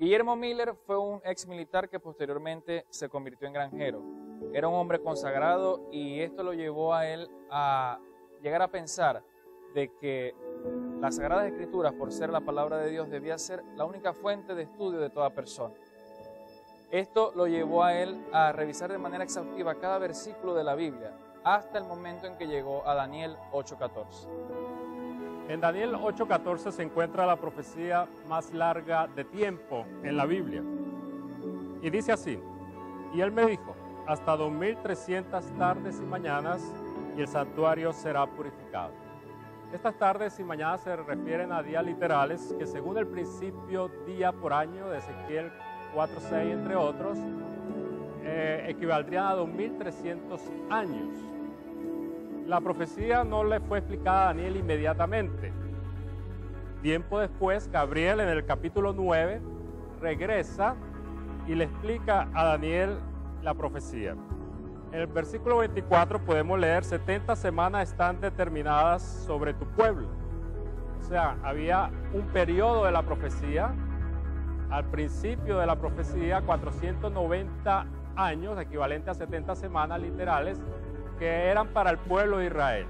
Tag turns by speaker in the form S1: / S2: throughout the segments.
S1: Guillermo Miller fue un ex militar que posteriormente se convirtió en granjero. Era un hombre consagrado y esto lo llevó a él a llegar a pensar de que las Sagradas Escrituras, por ser la palabra de Dios, debía ser la única fuente de estudio de toda persona. Esto lo llevó a él a revisar de manera exhaustiva cada versículo de la Biblia, hasta el momento en que llegó a Daniel 8:14.
S2: En Daniel 8:14 se encuentra la profecía más larga de tiempo en la Biblia. Y dice así: y él me dijo, hasta 2300 tardes y mañanas, y el santuario será purificado. Estas tardes y mañanas se refieren a días literales que, según el principio día por año de Ezequiel 4:6, entre otros, equivaldrían a 2300 años. La profecía no le fue explicada a Daniel inmediatamente. Tiempo después, Gabriel, en el capítulo 9, regresa y le explica a Daniel la profecía. En el versículo 24 podemos leer: 70 semanas están determinadas sobre tu pueblo. O sea, había un periodo de la profecía. Al principio de la profecía, 490 años, equivalente a 70 semanas literales, que eran para el pueblo de Israel.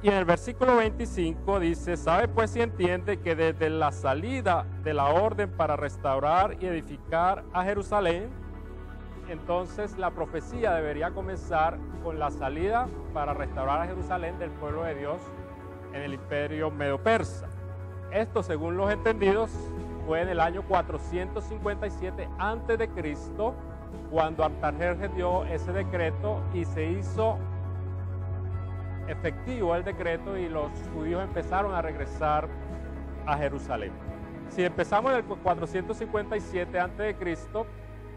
S2: Y en el versículo 25 dice: sabe pues y entiende que desde la salida de la orden para restaurar y edificar a Jerusalén, entonces la profecía debería comenzar con la salida para restaurar a Jerusalén del pueblo de Dios en el imperio medo-persa. Esto, según los entendidos, fue en el año 457 a.C., cuando Artajerjes dio ese decreto y se hizo efectivo el decreto y los judíos empezaron a regresar a Jerusalén. Si empezamos en el 457 a.C.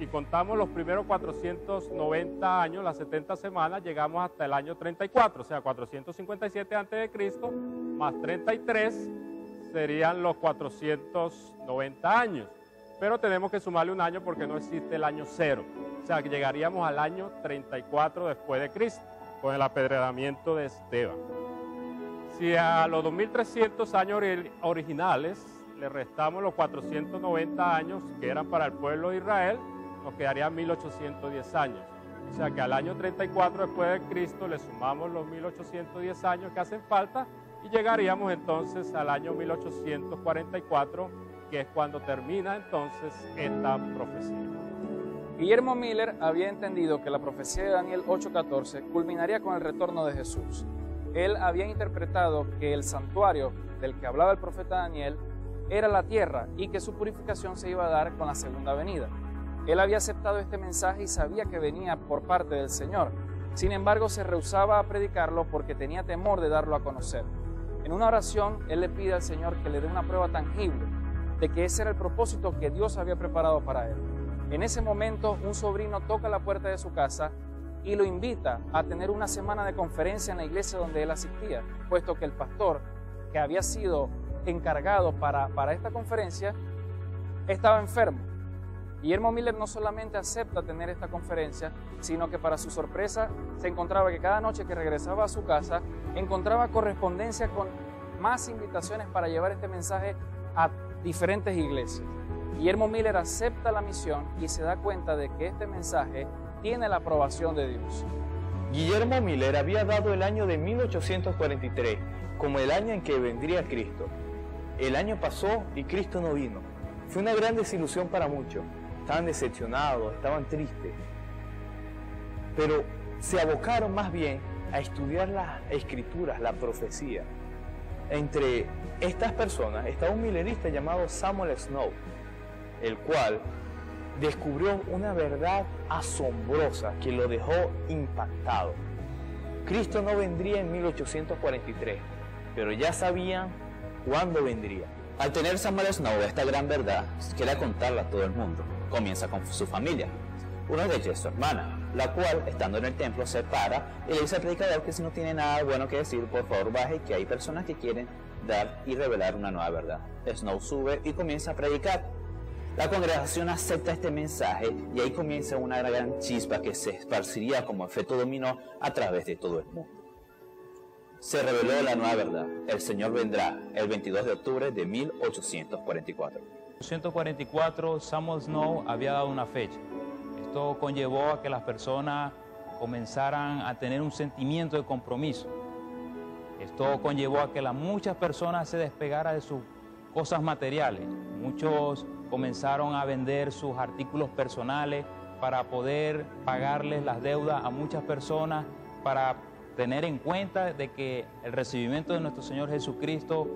S2: y contamos los primeros 490 años, las 70 semanas, llegamos hasta el año 34, o sea, 457 a.C. más 33 serían los 490 años. Pero tenemos que sumarle un año porque no existe el año 0. O sea, que llegaríamos al año 34 después de Cristo, con el apedreamiento de Esteban. Si a los 2300 años originales le restamos los 490 años que eran para el pueblo de Israel, nos quedarían 1810 años. O sea que al año 34 después de Cristo le sumamos los 1810 años que hacen falta y llegaríamos entonces al año 1844, que es cuando termina entonces esta profecía.
S1: Guillermo Miller había entendido que la profecía de Daniel 8:14 culminaría con el retorno de Jesús. Él había interpretado que el santuario del que hablaba el profeta Daniel era la tierra y que su purificación se iba a dar con la segunda venida. Él había aceptado este mensaje y sabía que venía por parte del Señor. Sin embargo, se rehusaba a predicarlo porque tenía temor de darlo a conocer. En una oración, él le pide al Señor que le dé una prueba tangible de que ese era el propósito que Dios había preparado para él. En ese momento, un sobrino toca la puerta de su casa y lo invita a tener una semana de conferencia en la iglesia donde él asistía, puesto que el pastor que había sido encargado para esta conferencia estaba enfermo. Guillermo Miller no solamente acepta tener esta conferencia, sino que para su sorpresa se encontraba que cada noche que regresaba a su casa encontraba correspondencia con más invitaciones para llevar este mensaje a diferentes iglesias. Guillermo Miller acepta la misión y se da cuenta de que este mensaje tiene la aprobación de Dios.
S3: Guillermo Miller había dado el año de 1843 como el año en que vendría Cristo. El año pasó y Cristo no vino. Fue una gran desilusión para muchos. Estaban decepcionados, estaban tristes. Pero se abocaron más bien a estudiar las escrituras, la profecía. Entre estas personas estaba un millerista llamado Samuel Snow, el cual descubrió una verdad asombrosa que lo dejó impactado. Cristo no vendría en 1843, pero ya sabían cuándo vendría.
S4: Al tener Samuel Snow esta gran verdad, quiere contarla a todo el mundo. Comienza con su familia. Uno de ellos es su hermana, la cual, estando en el templo, se para y le dice al predicador que si no tiene nada bueno que decir, por favor baje, que hay personas que quieren dar y revelar una nueva verdad. Snow sube y comienza a predicar. La congregación acepta este mensaje y ahí comienza una gran chispa que se esparciría como efecto dominó a través de todo el mundo. Se reveló la nueva verdad. El Señor vendrá el 22 de octubre de 1844.
S5: 1844 Samuel Snow había dado una fecha. Esto conllevó a que las personas comenzaran a tener un sentimiento de compromiso. Esto conllevó a que muchas personas se despegaran de sus cosas materiales. Muchos comenzaron a vender sus artículos personales para poder pagarles las deudas a muchas personas, para tener en cuenta de que el recibimiento de nuestro Señor Jesucristo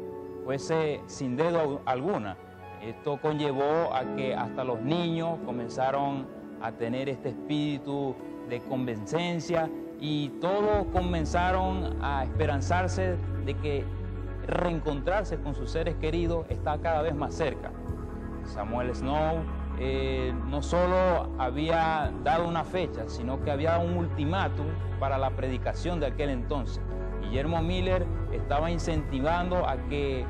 S5: fuese sin deuda alguna. Esto conllevó a que hasta los niños comenzaron a tener este espíritu de convencencia y todos comenzaron a esperanzarse de que reencontrarse con sus seres queridos está cada vez más cerca. Samuel Snow no solo había dado una fecha, sino que había dado un ultimátum para la predicación de aquel entonces. Guillermo Miller estaba incentivando a que,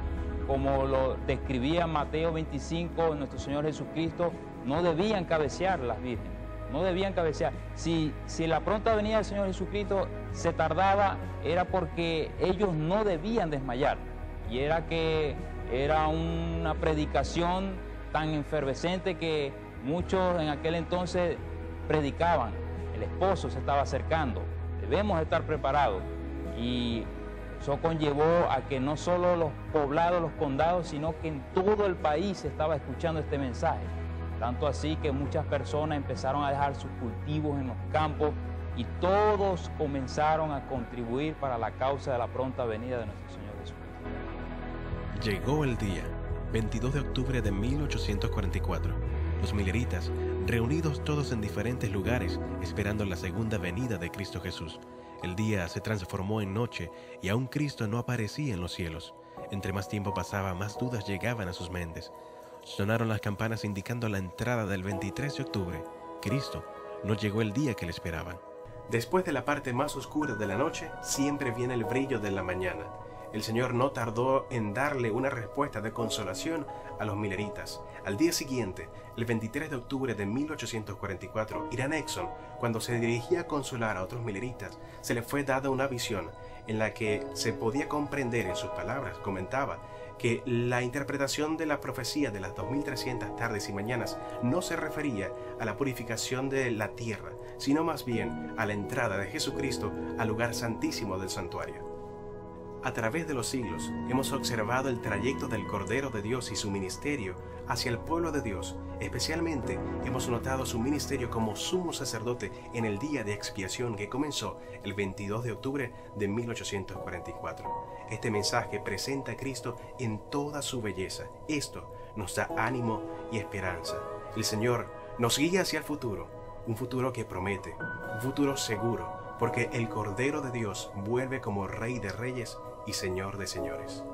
S5: como lo describía Mateo 25, nuestro Señor Jesucristo, no debían cabecear las vírgenes, no debían cabecear. Si la pronta venida del Señor Jesucristo se tardaba, era porque ellos no debían desmayar. Y era que era una predicación tan efervescente que muchos en aquel entonces predicaban. El esposo se estaba acercando, debemos estar preparados. Y eso conllevó a que no solo los poblados, los condados, sino que en todo el país se estaba escuchando este mensaje. Tanto así que muchas personas empezaron a dejar sus cultivos en los campos y todos comenzaron a contribuir para la causa de la pronta venida de nuestro Señor Jesucristo.
S6: Llegó el día, 22 de octubre de 1844. Los milleritas, reunidos todos en diferentes lugares, esperando la segunda venida de Cristo Jesús. El día se transformó en noche y aún Cristo no aparecía en los cielos. Entre más tiempo pasaba, más dudas llegaban a sus mentes. Sonaron las campanas indicando la entrada del 23 de octubre. Cristo no llegó el día que le esperaban.
S7: Después de la parte más oscura de la noche, siempre viene el brillo de la mañana. El Señor no tardó en darle una respuesta de consolación a los milleritas. Al día siguiente, el 23 de octubre de 1844, Irán Exon, cuando se dirigía a consolar a otros milleritas, se le fue dada una visión en la que se podía comprender en sus palabras, comentaba, que la interpretación de la profecía de las 2300 tardes y mañanas no se refería a la purificación de la tierra, sino más bien a la entrada de Jesucristo al lugar santísimo del santuario. A través de los siglos hemos observado el trayecto del Cordero de Dios y su ministerio hacia el pueblo de Dios. Especialmente hemos notado su ministerio como sumo sacerdote en el día de expiación que comenzó el 22 de octubre de 1844. Este mensaje presenta a Cristo en toda su belleza. Esto nos da ánimo y esperanza. El Señor nos guía hacia el futuro, un futuro que promete, un futuro seguro, porque el Cordero de Dios vuelve como Rey de Reyes y Señor de Señores.